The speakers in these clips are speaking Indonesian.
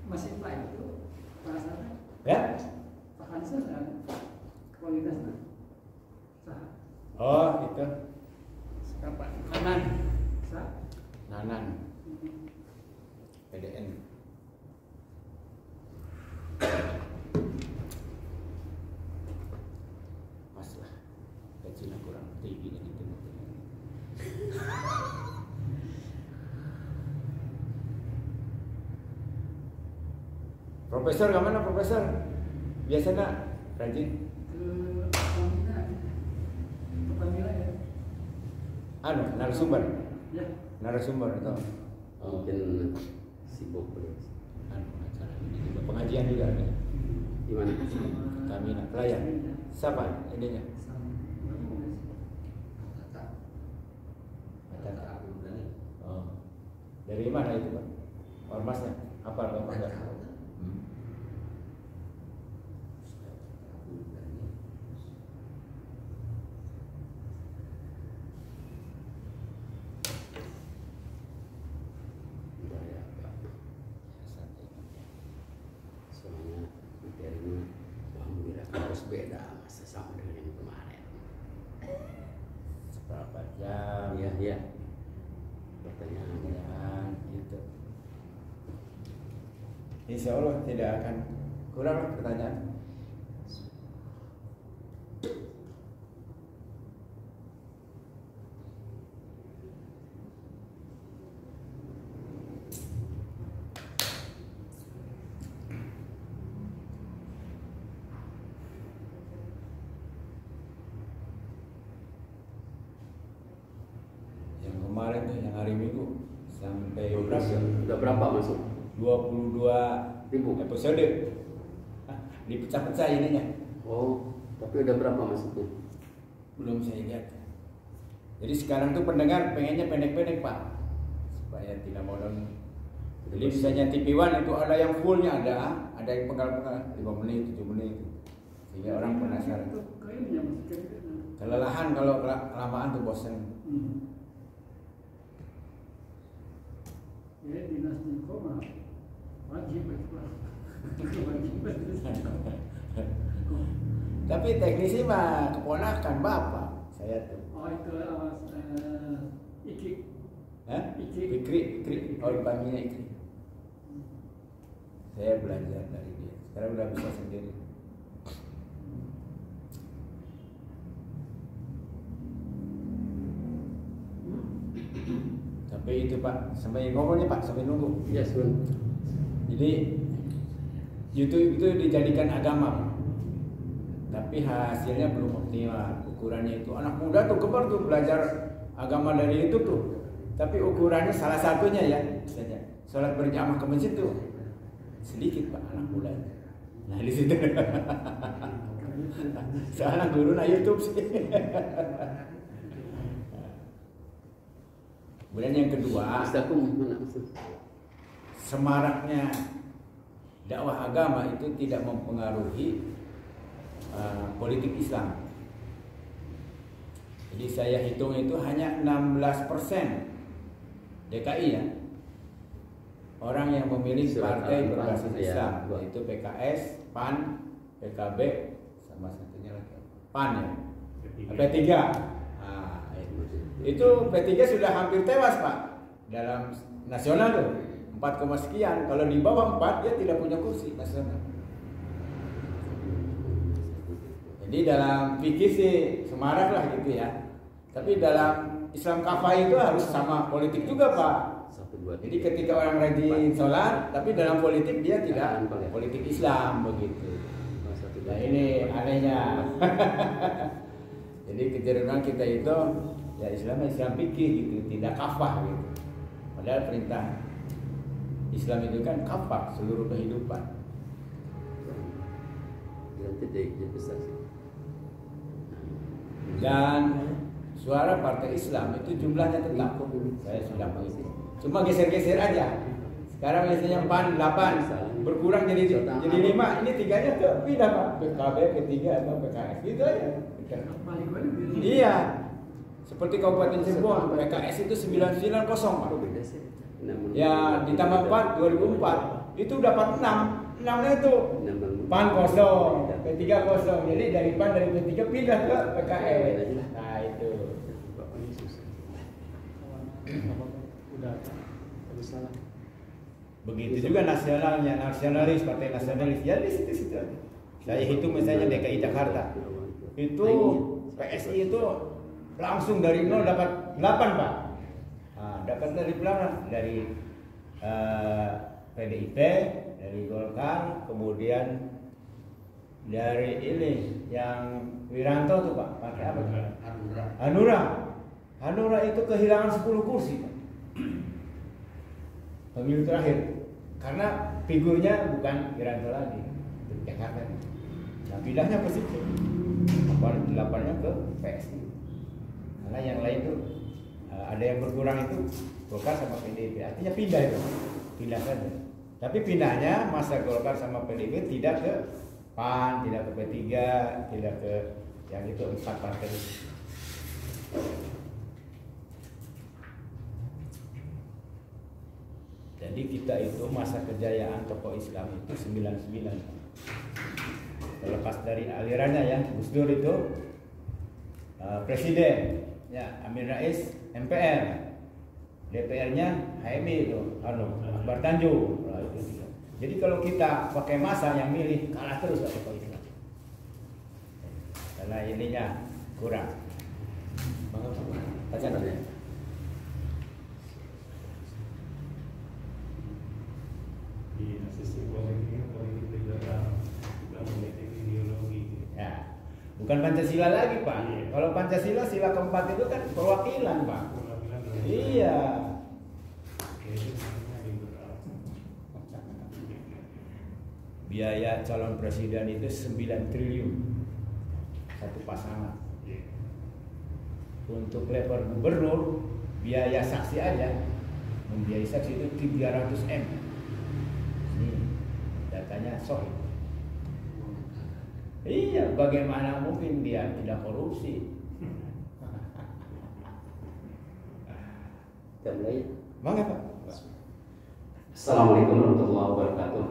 Masih Pak itu perasaannya? Ya? Pak Hansen kualitasnya sah. Oh itu siapa? Nanan. Sah? Nanan. PDN. Mas lah. Gajinya kurang tinggi gitu. Profesor kemana profesor? Biasanya rajin Ke Pamila ya? narasumber. Ya. Narasumber atau mungkin sibuk terus. acara ini juga pengajian juga ada. Di mana? Kami pelayan. Siapa ininya? Oh. Dari mana itu Pak? Ormasnya? Apa Bapak enggak? Soalnya materinya alhamdulillah harus beda masa sama dengan yang kemarin. Seberapa jam? Iya iya. Pertanyaan Gitu. Insya Allah tidak akan kurang pertanyaan. Yang kemarin tuh yang hari Minggu sampai udah berapa masuk? 22 episode. Dipecah-pecah ininya. Oh, tapi udah berapa masuknya? Belum saya lihat. Jadi sekarang tuh pendengar pengennya pendek-pendek Pak, supaya tidak monoton. Jadi misalnya TV One itu ada yang fullnya ada yang penggal-penggal 5 menit, 7 menit, sehingga orang penasaran. Kelelahan kalau kelamaan tuh bosan. Ya dinas Niko wajib itu. Tapi teknisi mah keponakan Bapak saya tuh. Oh itu Iki. Hah? Ikri. Oh dipanggilnya Ikri. Saya belajar dari dia. Sekarang udah bisa sendiri. Sampai itu Pak, sampai ngomongnya Pak, sampai nunggu. Ya Sun. Jadi YouTube itu dijadikan agama Pak. Tapi hasilnya belum optimal. Ukurannya itu anak muda tuh gemar tuh belajar agama dari itu tuh. Tapi ukurannya salah satunya ya saja. Sholat berjamaah ke masjid tuh sedikit Pak anak muda. Nah di situ. Soalnya guru na YouTube sih. Kemudian yang kedua, semaraknya dakwah agama itu tidak mempengaruhi politik Islam. Jadi saya hitung itu hanya 16% DKI ya. Orang yang memilih partai berbasis Islam, yaitu PKS, PAN, PKB, sama satunya lagi PAN ya. P3. Nah, itu P3 sudah hampir tewas Pak dalam nasional tuh 4, sekian. Kalau di bawah 4 dia tidak punya kursi nasional. Jadi dalam fikih sih semarak lah gitu ya. Tapi dalam Islam kafah itu harus sama politik juga Pak. Jadi ketika orang rajin sholat, tapi dalam politik dia tidak politik Islam begitu. Nah ini anehnya. Jadi kecenderungan kita itu ya Islam fikih gitu, tidak kafah gitu. Padahal perintah Islam itu kan kafah seluruh kehidupan. Dan suara partai Islam itu jumlahnya tetap. Saya sudah menghitung. Cuma geser-geser aja. Sekarang biasanya PAN 8 berkurang jadi 5. Ini 3-nya ke pindah Pak. PKB, P3 atau PKS gitu aja. Iya. Seperti Kabupaten Cirebon, PKS itu 990 Pak. Oh, beda sih. Ya ditambah 4 2004 itu dapat 6. 6-nya itu PAN kosong, P3 kosong. Jadi dari PAN dari P3 pindah ke PKS. Nah itu. Bapaknya susah. Udah salah. Begitu juga nasionalnya, nasionalis, partai nasionalis. Ya di situ-situ aja. Saya hitung misalnya DKI Jakarta. Itu PSI itu langsung dari 0 dapat 8 Pak. Nah, dapat dari belakang dari PDIP, dari Golkar, kemudian dari ini yang Wiranto tuh Pak, partai apa? Hanura. Hanura itu kehilangan 10 kursi Pak. Pemilu terakhir karena figurnya bukan Wiranto lagi, itu Jakarta. Nah, pindahnya ke situ. 8-nya ke PSI. Karena yang lain tuh ada yang berkurang itu Golkar sama PDIP. Artinya pindah itu. Pindah saja. Tapi pindahnya masa Golkar sama PDIP tidak ke PAN, tidak ke P3, tidak ke yang itu 4 partai itu. Jadi kita itu masa kejayaan tokoh Islam itu 99. Terlepas dari alirannya ya, Gus Dur itu presiden, ya Amin Rais MPR, DPR-nya HMI itu, Akbar Tanjung. Nah, itu. Jadi kalau kita pakai masa yang milih kalah terus tokoh Islam. Karena ininya kurang. Baca ya. Di sistem politik negara bukan politik ideologi. Ya, bukan Pancasila lagi Pak. Iya. Kalau Pancasila sila keempat itu kan perwakilan Pak. Iya. Biaya calon presiden itu 9 triliun satu pasangan. Untuk level gubernur biaya saksi aja, membiayai saksi itu 300 M. Ini datanya sahih. Iya, bagaimana mungkin dia tidak korupsi? Kita mulai. Mangga Pak. Assalamualaikum warahmatullahi wabarakatuh.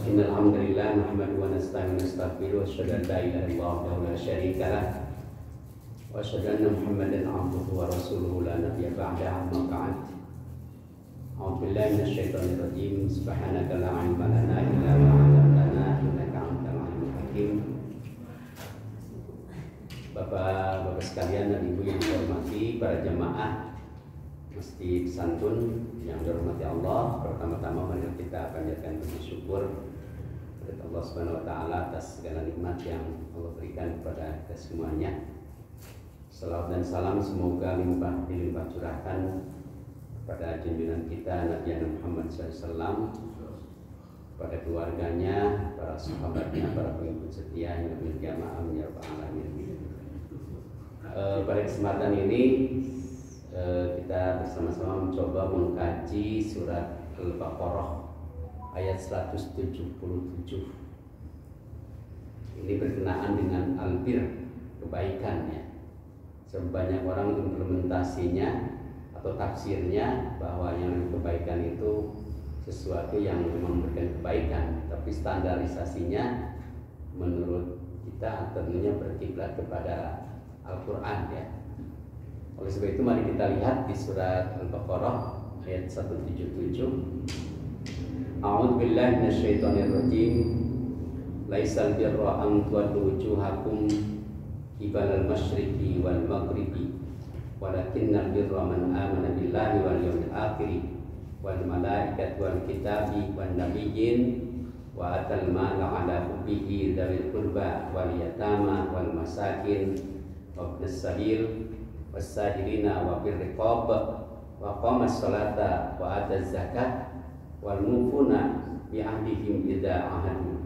Innal hamdalillah nahmaduhu wa nasta'inu wa nastaghfiruh wa asyhadu an la ilaha illallah wahdahu la syarika lah wa asyhadu anna Muhammadan abduhu wa rasuluhu la nabiyya ba'dahu amma ba'd. A'udzu billahi minasyaitonir rajim. Subhanaka la 'ilma lana illa ma 'allamtana innaka antal 'alimul hakim. Bapak-bapak sekalian dan ibu yang dihormati, para jamaah Masjid Santun yang dihormati Allah, pertama-tama mari kita panjatkan puji syukur kepada Allah Subhanahu wa taala atas segala nikmat yang Allah berikan kepada kita semuanya. Salawat dan salam semoga limpah dilimpah curahkan kepada junjungan kita Nabi Muhammad SAW, kepada keluarganya, para sahabatnya, para pengikut setia yang berjamaah ya rabbal alamin. Pada kesempatan ini kita bersama-sama mencoba mengkaji surat Al-Baqarah ayat 177. Ini berkenaan dengan albir, kebaikan ya. Sebanyak orang implementasinya atau tafsirnya bahwa yang kebaikan itu sesuatu yang memang memberikan kebaikan, tapi standarisasinya menurut kita tentunya berkiblat kepada Al-Quran ya. Oleh sebab itu mari kita lihat di surat Al-Baqarah ayat 177. A'udzu billahi minasyaitonir rajim. Laisal birra an tuwallu wujuhakum qibalal masyriqi wal maghribi walakinnal birra man amana billahi wal yawmil akhir wal malaikati wal kitabi wan nabiyyin wa atal mala ala hubbihi dzawil qurba wal yatama wal masakin wa ibnas sabil wasahirina wa birriqab wa qamas salata wa ataz zakat wal mufuna bi ahdihim idza ahadu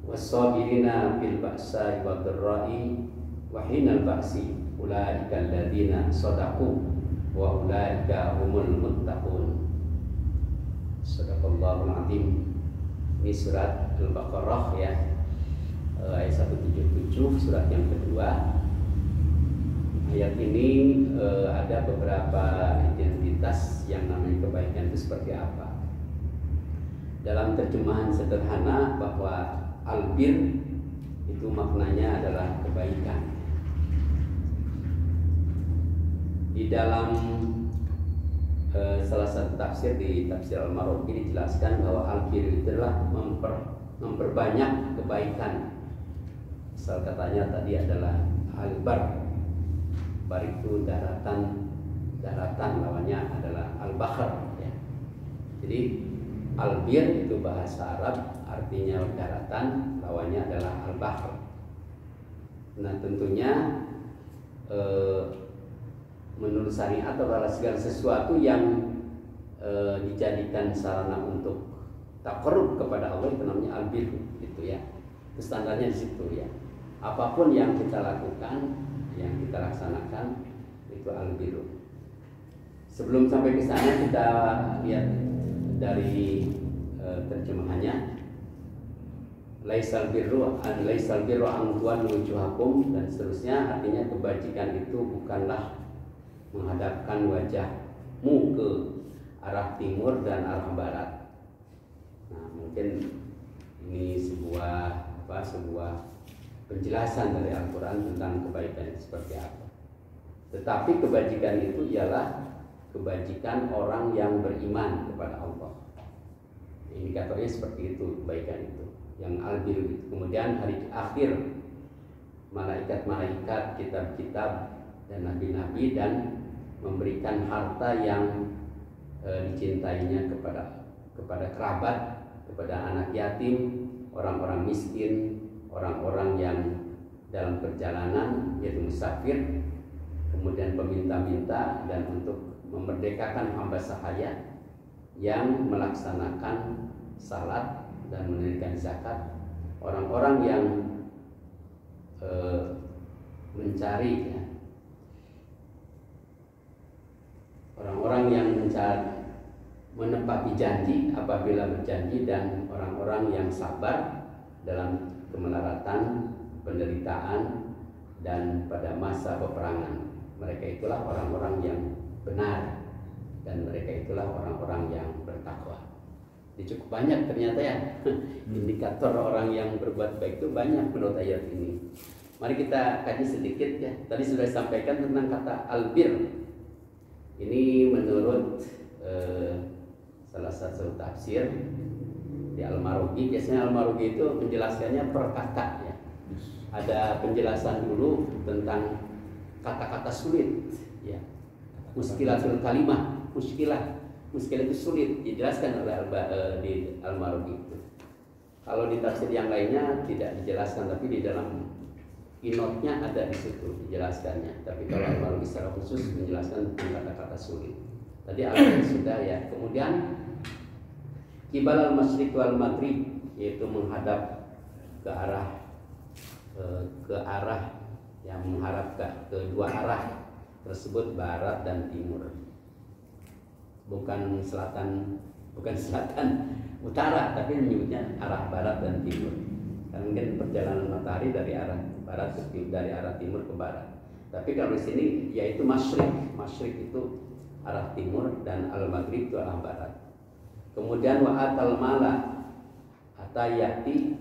wasabirina bil ba'sa wa dharra'i wa hinal ba'si ulaika alladziina shadaqu wa ulaika humul muttaqun. Shadaqallahul azim. Ini surat Al-Baqarah ya, ayat 177, surat yang kedua. ayat ini ada beberapa identitas yang namanya kebaikan itu seperti apa. Dalam terjemahan sederhana bahwa albir itu maknanya adalah kebaikan. Di dalam salah satu tafsir di tafsir Al-Maroki dijelaskan bahwa albir itu adalah memperbanyak kebaikan. Misal katanya tadi adalah albar. Bar itu daratan lawannya adalah al-bahr ya. Jadi albir itu bahasa Arab artinya daratan, lawannya adalah al-bahr. Nah tentunya menurut syariat adalah segala sesuatu yang dijadikan sarana untuk taqarrub kepada Allah itu namanya albir gitu ya. Itu standarnya di situ ya. Apapun yang kita lakukan, yang kita laksanakan itu albir. Sebelum sampai ke sana kita lihat dari terjemahannya. Laisal birru an tuwallu wujuhakum dan seterusnya, artinya kebajikan itu bukanlah menghadapkan wajahmu ke arah timur dan arah barat. Nah, mungkin ini sebuah penjelasan dari Al-Quran tentang kebaikan itu seperti apa. Tetapi kebajikan itu ialah kebajikan orang yang beriman kepada Allah. Indikatornya seperti itu, kebaikan itu yang albir itu. Kemudian hari akhir, malaikat-malaikat, kitab-kitab dan nabi-nabi, dan memberikan harta yang dicintainya kepada kerabat, kepada anak yatim, orang-orang miskin, orang-orang yang dalam perjalanan yaitu musafir, kemudian peminta-minta, dan untuk memerdekakan hamba sahaya yang melaksanakan salat dan menunaikan zakat, orang-orang yang mencari ya, orang-orang yang menepati janji apabila berjanji, dan orang-orang yang sabar dalam kemelaratan, penderitaan, dan pada masa peperangan. Mereka itulah orang-orang yang benar, dan mereka itulah orang-orang yang bertakwa. Jadi cukup banyak ternyata ya indikator orang yang berbuat baik itu banyak menurut ayat ini. Mari kita kaji sedikit ya. Tadi sudah disampaikan tentang kata albir. Ini menurut salah satu tafsir di Al-Maroki. Biasanya Al-Maroki itu menjelaskannya per kata ya. Ada penjelasan dulu tentang kata-kata sulit ya. Muskilatul kalimah, muskilah itu sulit, dijelaskan oleh di Al-Maroki itu. Kalau di tafsir yang lainnya tidak dijelaskan, tapi di dalam inotnya ada di situ dijelaskannya. Tapi kalau Al-Maroki secara khusus menjelaskan tentang kata-kata sulit. Tadi Al-Maroki sudah ya. Kemudian Qibal al-Masyriq wal Maghrib, yaitu menghadap ke arah yang menghadap ke kedua arah tersebut, barat dan timur. Bukan selatan utara, tapi menyebutnya arah barat dan timur. Karena mungkin perjalanan matahari dari arah barat dari arah timur ke barat. Tapi kalau di sini yaitu masyriq itu arah timur, dan al-maghrib itu arah barat. Kemudian wa atal mala atayati